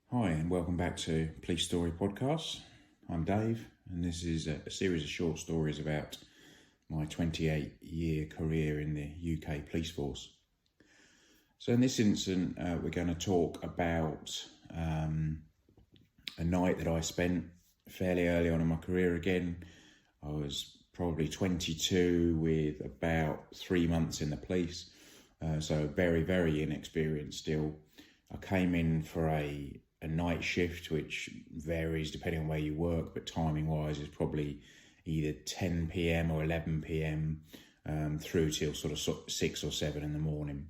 Hi, and welcome back to Police Story Podcast. I'm Dave, and this is a series of short stories about my 28-year career in the UK police force. So in this instance, we're going to talk about a night that I spent fairly early on in my career again. I was probably 22 with about 3 months in the police, so very, very inexperienced still. I came in for a night shift, which varies depending on where you work, but timing wise is probably either 10 p.m. or 11 p.m. Through till sort of 6 or 7 in the morning.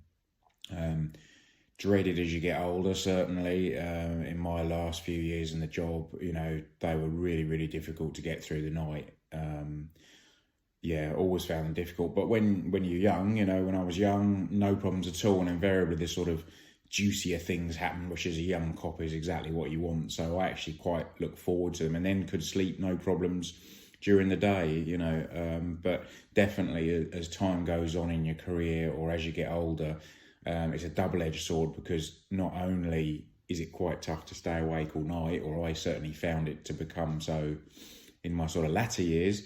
Dreaded as you get older, certainly. In my last few years in the job, they were really, really difficult to get through the night. Always found them difficult. But when you're young, when I was young, no problems at all. And invariably this sort of juicier things happen, which as a young cop is exactly what you want. So I actually quite look forward to them, and then could sleep no problems during the day, but definitely as time goes on in your career or as you get older, it's a double-edged sword, because not only is it quite tough to stay awake all night, or I certainly found it to become so in my sort of latter years,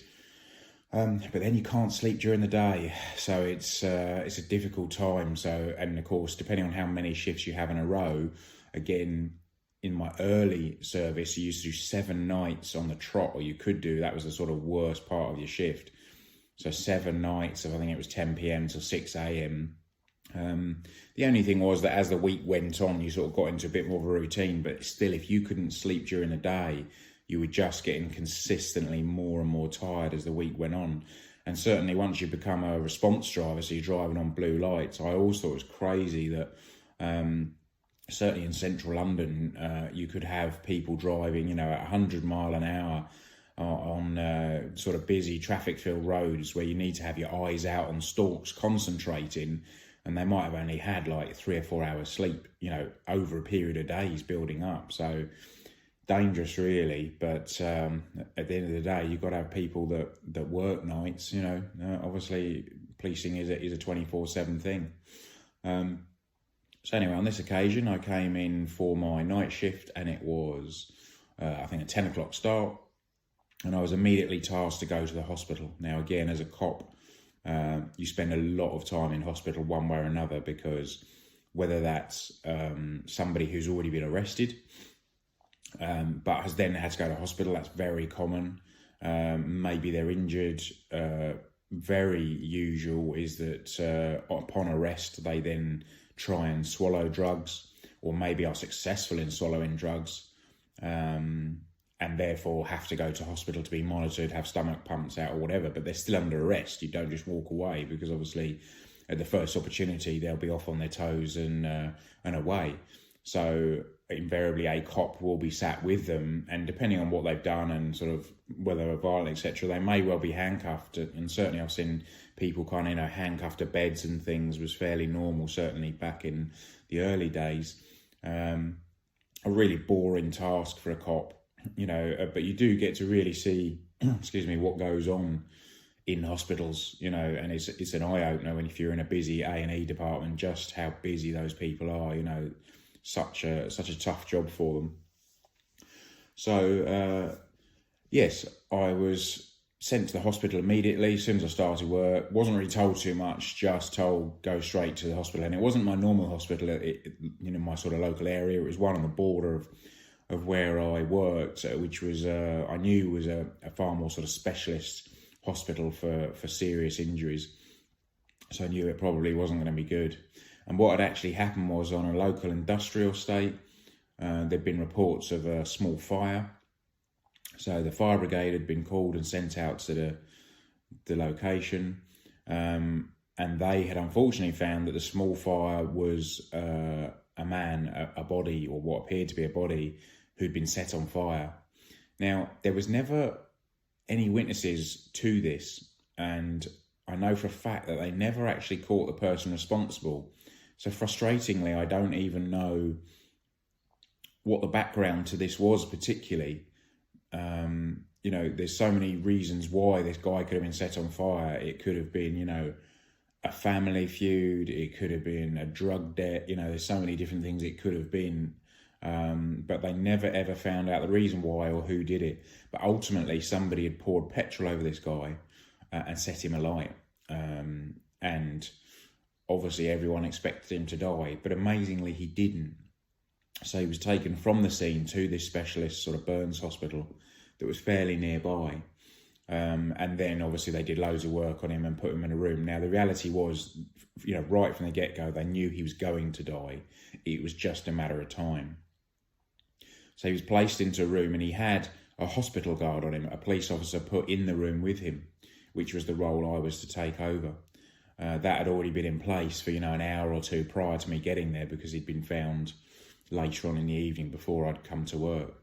but then you can't sleep during the day, so it's a difficult time. So, and of course, depending on how many shifts you have in a row, again, in my early service, you used to do 7 nights on the trot, or you could do, that was the sort of worst part of your shift. So 7 nights of, I think it was 10 p.m. till 6 a.m. The only thing was that as the week went on, you sort of got into a bit more of a routine, but still, if you couldn't sleep during the day, you were just getting consistently more and more tired as the week went on. And certainly once you become a response driver, so you're driving on blue lights, I always thought it was crazy that certainly in central London, you could have people driving, at 100 mile an hour on sort of busy traffic-filled roads where you need to have your eyes out on stalks concentrating, and they might have only had like 3 or 4 hours sleep, over a period of days building up. So dangerous really, but at the end of the day, you've got to have people that work nights. Obviously policing is a 24/7 thing. So anyway, on this occasion I came in for my night shift, and it was I think a 10 o'clock start, and I was immediately tasked to go to the hospital. Now again, as a cop, you spend a lot of time in hospital one way or another, because whether that's somebody who's already been arrested but has then had to go to hospital, that's very common. Maybe they're injured. Very usual is that upon arrest they then try and swallow drugs, or maybe are successful in swallowing drugs, and therefore have to go to hospital to be monitored, have stomach pumps out or whatever, but they're still under arrest. You don't just walk away, because obviously at the first opportunity they'll be off on their toes and away. So invariably a cop will be sat with them, and depending on what they've done and sort of whether they're violent, etc., they may well be handcuffed. And certainly I've seen people kind of handcuffed to beds and things was fairly normal, certainly back in the early days. A really boring task for a cop, but you do get to really see what goes on in hospitals, and it's an eye-opener when, if you're in a busy A&E department, just how busy those people are. Such a tough job for them. So yes, I was sent to the hospital immediately as soon as I started work. Wasn't really told too much, just told go straight to the hospital. And it wasn't my normal hospital, my sort of local area. It was one on the border of where I worked, which was I knew was a far more sort of specialist hospital for serious injuries. So I knew it probably wasn't going to be good. And what had actually happened was, on a local industrial estate, there'd been reports of a small fire. So the fire brigade had been called and sent out to the location, and they had unfortunately found that the small fire was a man, a body, or what appeared to be a body, who'd been set on fire. Now, there was never any witnesses to this, and I know for a fact that they never actually caught the person responsible. So frustratingly, I don't even know what the background to this was particularly. There's so many reasons why this guy could have been set on fire. It could have been, a family feud. It could have been a drug debt. There's so many different things it could have been. But they never ever found out the reason why or who did it. But ultimately, somebody had poured petrol over this guy and set him alight. And obviously, everyone expected him to die, but amazingly, he didn't. So he was taken from the scene to this specialist sort of burns hospital that was fairly nearby. And then obviously they did loads of work on him and put him in a room. Now, the reality was, right from the get-go, they knew he was going to die. It was just a matter of time. So he was placed into a room, and he had a hospital guard on him, a police officer put in the room with him, which was the role I was to take over. That had already been in place for, an hour or two prior to me getting there, because he'd been found later on in the evening before I'd come to work.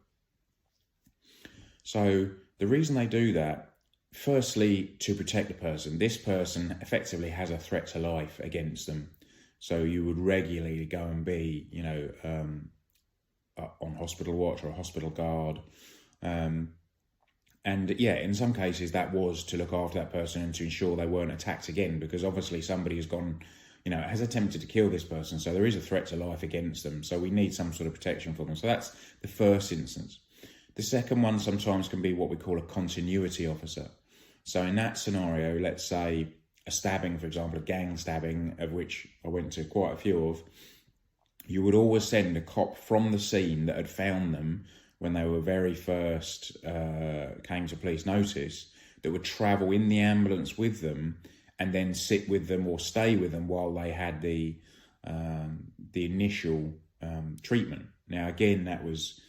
So the reason they do that, firstly, to protect the person. This person effectively has a threat to life against them. So you would regularly go and be, on hospital watch or a hospital guard. And yeah, in some cases that was to look after that person and to ensure they weren't attacked again, because obviously somebody has gone, has attempted to kill this person. So there is a threat to life against them. So we need some sort of protection for them. So that's the first instance. The second one sometimes can be what we call a continuity officer. So in that scenario, let's say a stabbing, for example, a gang stabbing, of which I went to quite a few of, you would always send a cop from the scene that had found them when they were very first came to police notice, that would travel in the ambulance with them and then sit with them or stay with them while they had the initial treatment. Now, again, that was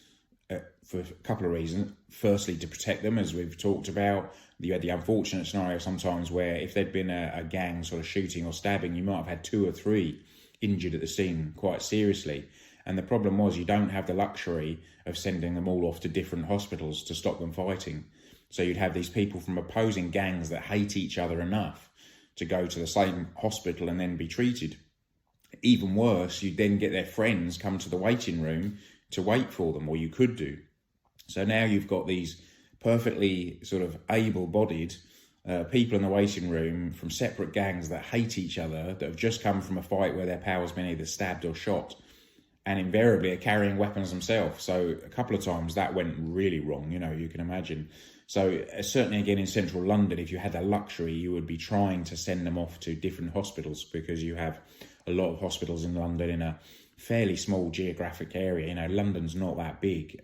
for a couple of reasons. Firstly, to protect them, as we've talked about. You had the unfortunate scenario sometimes where if there'd been a gang sort of shooting or stabbing, you might have had 2 or 3 injured at the scene quite seriously. And the problem was, you don't have the luxury of sending them all off to different hospitals to stop them fighting. So you'd have these people from opposing gangs that hate each other enough to go to the same hospital and then be treated. Even worse, you'd then get their friends come to the waiting room to wait for them, or you could do. So now you've got these perfectly sort of able-bodied people in the waiting room from separate gangs that hate each other, that have just come from a fight where their pal's been either stabbed or shot, and invariably are carrying weapons themselves. So a couple of times that went really wrong, you can imagine. So certainly again in central London, if you had the luxury, you would be trying to send them off to different hospitals, because you have a lot of hospitals in London in a fairly small geographic area. London's not that big.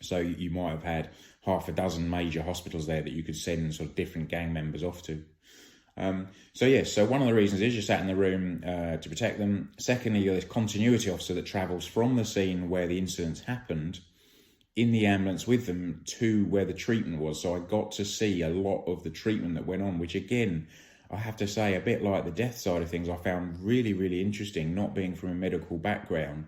So you might have had half a dozen major hospitals there that you could send sort of different gang members off to. So one of the reasons is you sat in the room to protect them. Secondly, you're this continuity officer that travels from the scene where the incidents happened in the ambulance with them to where the treatment was. So I got to see a lot of the treatment that went on, which again, I have to say, a bit like the death side of things, I found really, really interesting, not being from a medical background,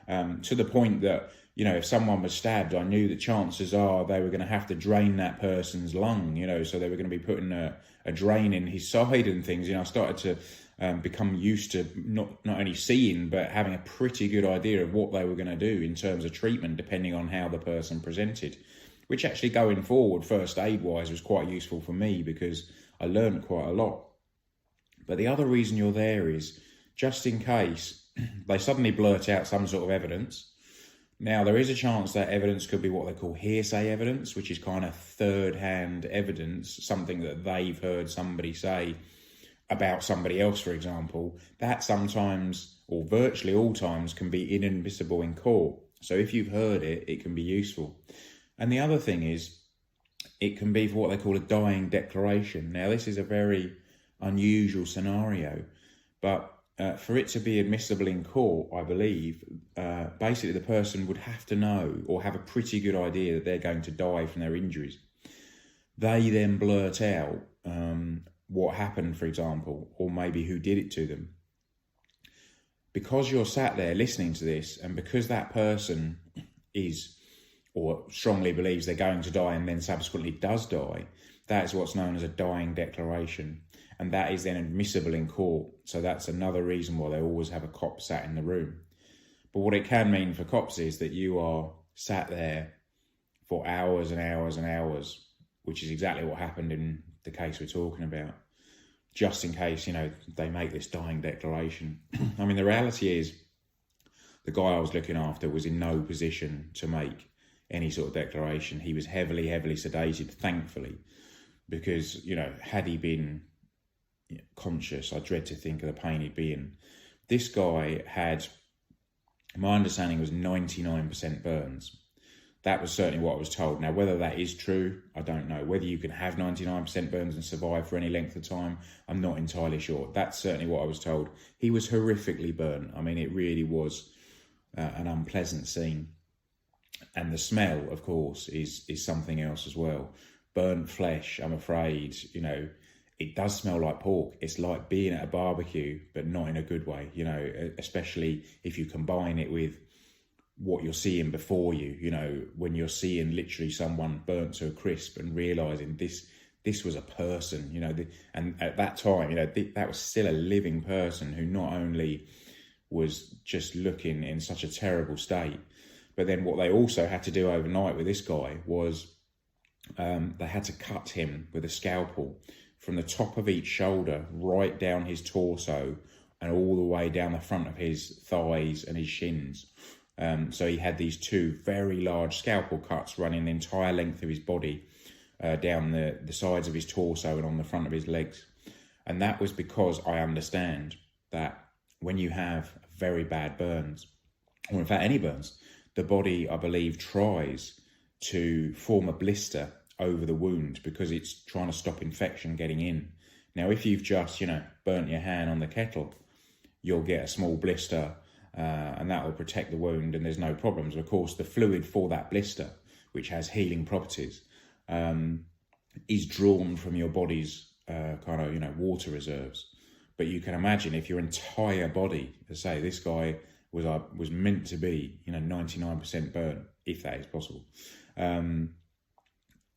to the point that, if someone was stabbed, I knew that chances are they were going to have to drain that person's lung, so they were going to be putting a drain in his side and things. I started to become used to not only seeing, but having a pretty good idea of what they were going to do in terms of treatment, depending on how the person presented, which actually going forward, first aid-wise, was quite useful for me, because I learned quite a lot. But the other reason you're there is just in case they suddenly blurt out some sort of evidence. Now, there is a chance that evidence could be what they call hearsay evidence, which is kind of third-hand evidence, something that they've heard somebody say about somebody else, for example. That sometimes, or virtually all times, can be inadmissible in court. So if you've heard it, it can be useful. And the other thing is, it can be for what they call a dying declaration. Now, this is a very unusual scenario, but for it to be admissible in court, I believe, basically the person would have to know or have a pretty good idea that they're going to die from their injuries. They then blurt out what happened, for example, or maybe who did it to them. Because you're sat there listening to this, and because that person is, or strongly believes they're going to die and then subsequently does die, that is what's known as a dying declaration. And that is then admissible in court. So that's another reason why they always have a cop sat in the room. But what it can mean for cops is that you are sat there for hours and hours and hours, which is exactly what happened in the case we're talking about, just in case, they make this dying declaration. I mean, the reality is, the guy I was looking after was in no position to make any sort of declaration. He was heavily sedated, thankfully, because, you know, had he been conscious, I dread to think of the pain he'd be in. This guy had, my understanding was 99% burns. That was certainly what I was told. Now, whether that is true, I don't know. Whether you can have 99% burns and survive for any length of time, I'm not entirely sure. That's certainly what I was told. He was horrifically burnt. I mean, it really was an unpleasant scene. And the smell, of course, is something else as well. Burnt flesh, I'm afraid, you know, it does smell like pork. It's like being at a barbecue, but not in a good way, you know, especially if you combine it with what you're seeing before you, you know, when you're seeing literally someone burnt to a crisp and realising this was a person, you know, and at that time, you know, that was still a living person who not only was just looking in such a terrible state, but then what they also had to do overnight with this guy was they had to cut him with a scalpel from the top of each shoulder right down his torso and all the way down the front of his thighs and his shins. So he had these two very large scalpel cuts running the entire length of his body, down the sides of his torso and on the front of his legs. And that was because I understand that when you have very bad burns, or in fact any burns, the body, I believe, tries to form a blister over the wound because it's trying to stop infection getting in. Now, if you've just, you know, burnt your hand on the kettle, you'll get a small blister, and that will protect the wound and there's no problems. Of course, the fluid for that blister, which has healing properties, is drawn from your body's kind of, you know, water reserves. But you can imagine if your entire body, as say this guy was meant to be, you know, 99% burnt, if that is possible.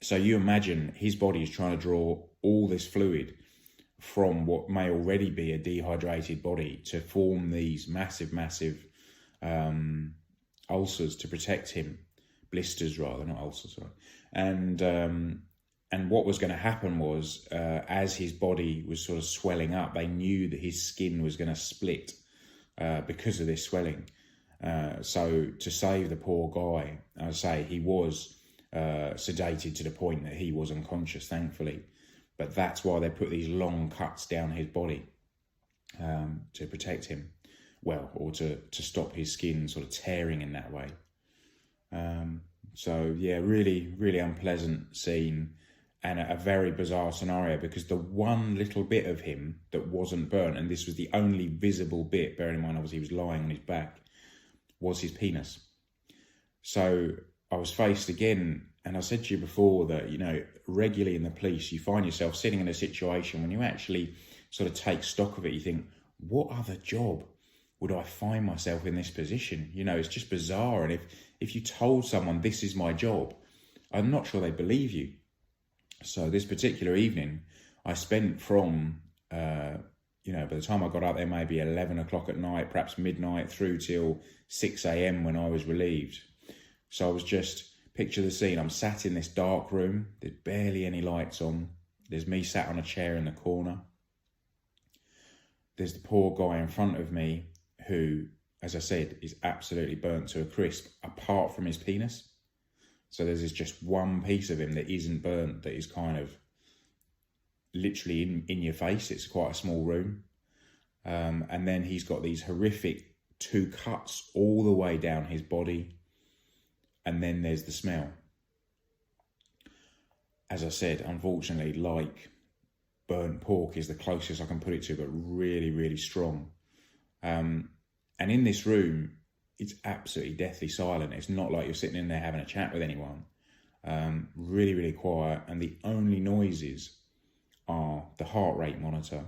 So you imagine his body is trying to draw all this fluid from what may already be a dehydrated body to form these massive ulcers to protect him, blisters rather, not ulcers, sorry. And what was going to happen was, as his body was sort of swelling up, they knew that his skin was going to split because of this swelling. So to save the poor guy, I say he was sedated to the point that he was unconscious, thankfully. But that's why they put these long cuts down his body to protect him, well, or to stop his skin sort of tearing in that way. So yeah, really unpleasant scene and a very bizarre scenario, because the one little bit of him that wasn't burnt, and this was the only visible bit, bearing in mind obviously he was lying on his back, was his penis. So I was faced again, and I said to you before that, you know, regularly in the police, you find yourself sitting in a situation when you actually sort of take stock of it, you think, what other job would I find myself in this position? You know, it's just bizarre. And if you told someone this is my job, I'm not sure they'd believe you. So this particular evening, I spent from, you know, by the time I got up there, maybe 11 o'clock at night, perhaps midnight, through till 6 a.m. when I was relieved. So I was just, picture the scene, I'm sat in this dark room, there's barely any lights on, there's me sat on a chair in the corner, there's the poor guy in front of me who, as I said, is absolutely burnt to a crisp, apart from his penis. So there's just one piece of him that isn't burnt, that is kind of literally in your face. It's quite a small room. And then he's got these horrific 2 cuts all the way down his body. And then there's the smell. As I said, unfortunately, like burnt pork is the closest I can put it to, but really strong. And in this room, it's absolutely deathly silent. It's not like you're sitting in there having a chat with anyone. Really quiet. And the only noises are the heart rate monitor.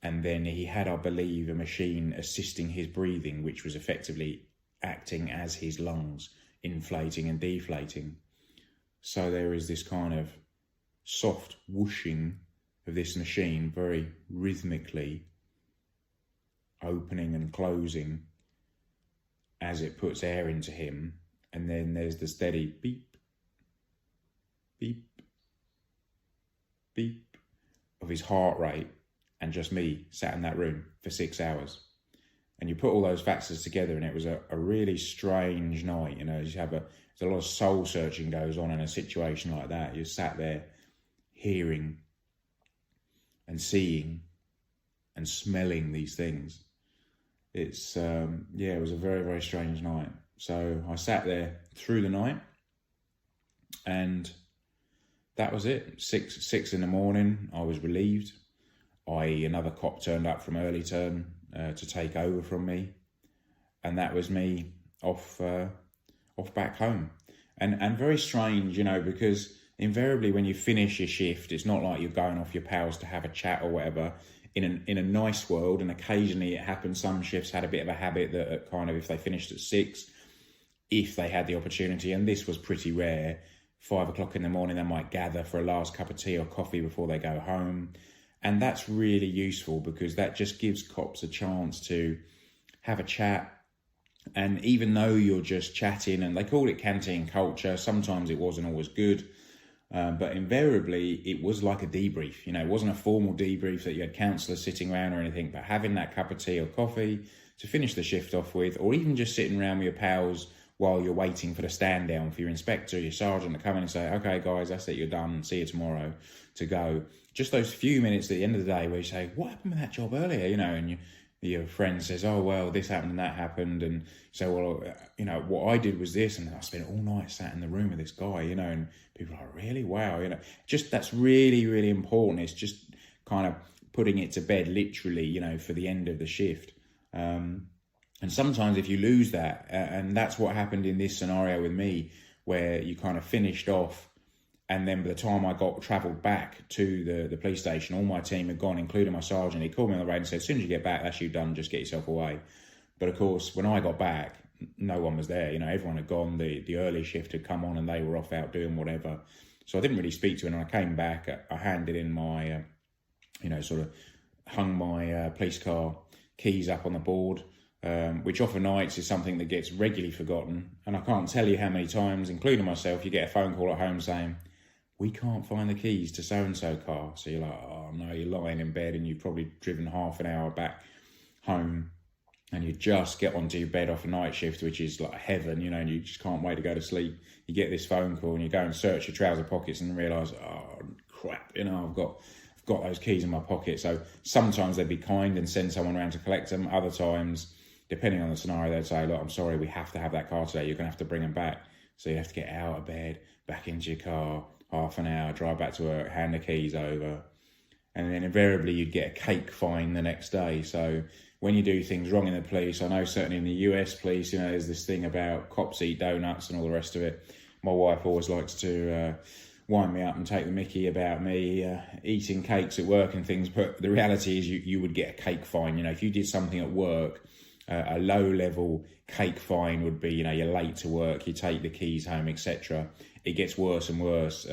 And then he had, I believe, a machine assisting his breathing, which was effectively acting as his lungs, inflating and deflating. So there is this kind of soft whooshing of this machine, very rhythmically opening and closing as it puts air into him. And then there's the steady beep, beep, beep of his heart rate, and just me sat in that room for 6 hours. And you put all those factors together, and it was a really strange night. You know, there's a lot of soul searching goes on in a situation like that. You're sat there hearing and seeing and smelling these things. It's, it was a very, very strange night. So I sat there through the night, and that was it. Six in the morning, I was relieved. Another cop turned up from early turn to take over from me, and that was me off back home. And very strange, you know, because invariably when you finish your shift, it's not like you're going off your pals to have a chat or whatever. In a nice world, and occasionally it happens, some shifts had a bit of a habit that kind of, if they finished at 6, if they had the opportunity, and this was pretty rare, 5 o'clock in the morning, they might gather for a last cup of tea or coffee before they go home. And that's really useful, because that just gives cops a chance to have a chat. And even though you're just chatting, and they call it canteen culture, sometimes it wasn't always good, but invariably it was like a debrief. You know, it wasn't a formal debrief that you had counsellors sitting around or anything, but having that cup of tea or coffee to finish the shift off with, or even just sitting around with your pals while you're waiting for the stand down for your inspector, your sergeant to come in and say, okay, guys, that's it, you're done, see you tomorrow, to go. Just those few minutes at the end of the day where you say, what happened with that job earlier? You know, and your friend says, oh, well, this happened and that happened. And you say, well, you know, what I did was this, and I spent all night sat in the room with this guy, you know, and people are like, really? Wow. You know, just that's really, really important. It's just kind of putting it to bed literally, you know, for the end of the shift. And sometimes if you lose that, and that's what happened in this scenario with me, where you kind of finished off, and then by the time I travelled back to the police station, all my team had gone, including my sergeant. He called me on the radio and said, as soon as you get back, that's you done, just get yourself away. But of course, when I got back, no one was there. You know, everyone had gone, the early shift had come on, and they were off out doing whatever. So I didn't really speak to him. And I came back, I handed in my, sort of hung my police car keys up on the board, which often nights is something that gets regularly forgotten. And I can't tell you how many times, including myself, you get a phone call at home saying, we can't find the keys to so-and-so car. So you're like, oh no, you're lying in bed and you've probably driven half an hour back home, and you just get onto your bed off a night shift, which is like heaven, you know, and you just can't wait to go to sleep. You get this phone call and you go and search your trouser pockets and realise, oh crap, you know, I've got those keys in my pocket. So sometimes they'd be kind and send someone around to collect them. Other times, depending on the scenario, they'd say, look, I'm sorry, we have to have that car today. You're going to have to bring them back. So you have to get out of bed, back into your car, half an hour, drive back to work, hand the keys over. And then invariably you'd get a cake fine the next day. So when you do things wrong in the police, I know certainly in the US police, you know, there's this thing about cops eat donuts and all the rest of it. My wife always likes to wind me up and take the mickey about me eating cakes at work and things. But the reality is you would get a cake fine. You know, if you did something at work, a low-level cake fine would be, you know, you're late to work, you take the keys home, etc. It gets worse and worse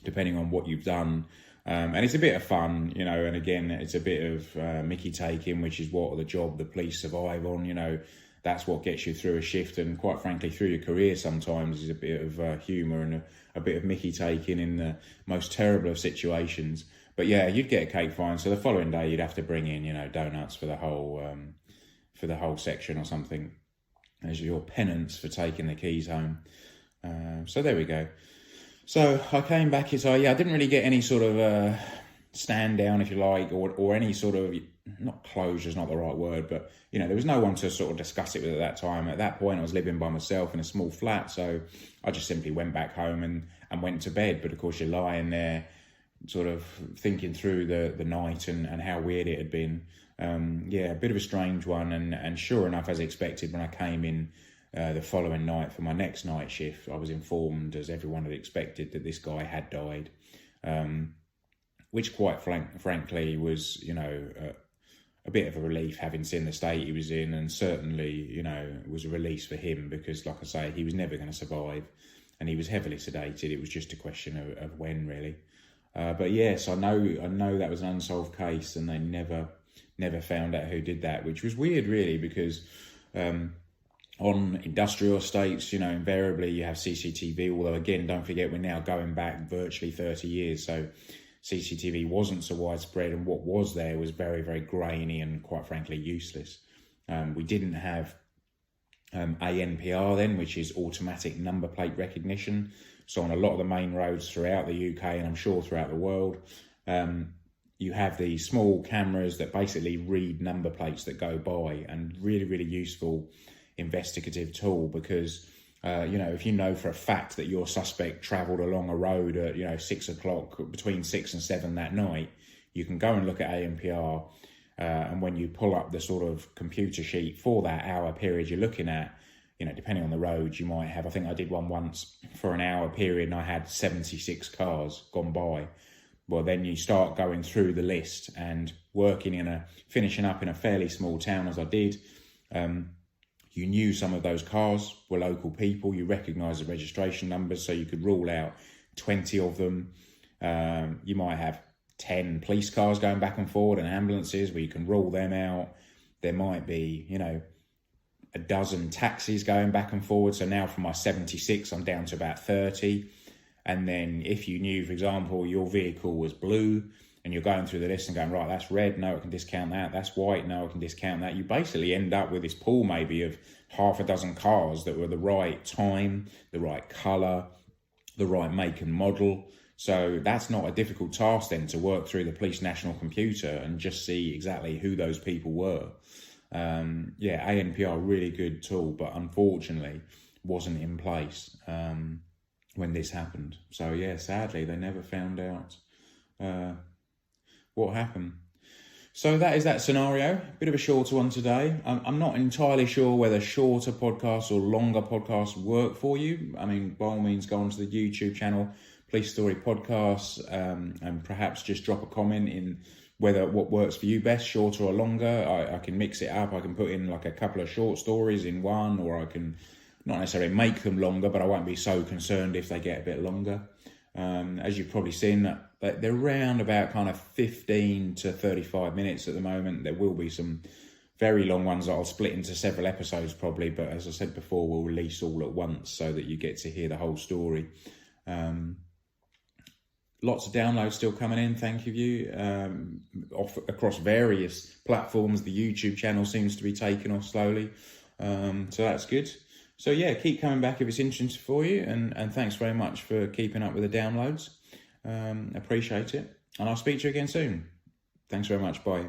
depending on what you've done. And it's a bit of fun, you know, and again, it's a bit of mickey taking, which is what the job the police survive on, you know. That's what gets you through a shift, and quite frankly, through your career sometimes, is a bit of humour and a bit of mickey taking in the most terrible of situations. But yeah, you'd get a cake fine, so the following day you'd have to bring in, you know, donuts for the whole section or something as your penance for taking the keys home. So there we go. So I came back, I didn't really get any sort of stand down, if you like, or any sort of, not closure is not the right word, but, you know, there was no one to sort of discuss it with at that time. At that point, I was living by myself in a small flat, so I just simply went back home and went to bed. But of course, you're lying there sort of thinking through the night and how weird it had been. A bit of a strange one. And sure enough, as expected, when I came in the following night for my next night shift, I was informed, as everyone had expected, that this guy had died, which quite frankly was, you know, a bit of a relief, having seen the state he was in, and certainly, you know, was a release for him, because, like I say, he was never going to survive, and he was heavily sedated. It was just a question of when, really. But yes, I know that was an unsolved case, and they never found out who did that, which was weird, really, because on industrial estates, you know, invariably you have CCTV, although again, don't forget, we're now going back virtually 30 years, so CCTV wasn't so widespread, and what was there was very, very grainy and, quite frankly, useless. We didn't have ANPR then, which is automatic number plate recognition. So on a lot of the main roads throughout the UK, and I'm sure throughout the world, you have these small cameras that basically read number plates that go by, and really, really useful investigative tool, because if you know for a fact that your suspect travelled along a road at 6 o'clock, between 6 and 7 that night, you can go and look at ANPR, and when you pull up the sort of computer sheet for that hour period you're looking at, depending on the road, you might have, I think I did one once for an hour period and I had 76 cars gone by. Well, then you start going through the list and finishing up in a fairly small town as I did. You knew some of those cars were local people. You recognise the registration numbers, so you could rule out 20 of them. You might have 10 police cars going back and forward and ambulances where you can rule them out. There might be, a dozen taxis going back and forward. So now from my 76, I'm down to about 30. And then if you knew, for example, your vehicle was blue and you're going through the list and going, right, that's red, no, I can discount that. That's white, no, I can discount that. You basically end up with this pool maybe of half a dozen cars that were the right time, the right colour, the right make and model. So that's not a difficult task then, to work through the police national computer and just see exactly who those people were. ANPR, really good tool, but unfortunately wasn't in place when this happened. So sadly they never found out what happened. So that is that scenario. Bit of a shorter one today. I'm not entirely sure whether shorter podcasts or longer podcasts work for you. I mean, by all means, go onto the YouTube channel, Police Story Podcasts, and perhaps just drop a comment in what works for you best, shorter or longer. I can mix it up. I can put in like a couple of short stories in one, or I can not necessarily make them longer, but I won't be so concerned if they get a bit longer. As you've probably seen, they're around about kind of 15 to 35 minutes at the moment. There will be some very long ones that I'll split into several episodes probably, but as I said before, we'll release all at once so that you get to hear the whole story. Lots of downloads still coming in, thank you. Across various platforms, the YouTube channel seems to be taking off slowly. So that's good. So keep coming back if it's interesting for you. And thanks very much for keeping up with the downloads. Appreciate it. And I'll speak to you again soon. Thanks very much. Bye.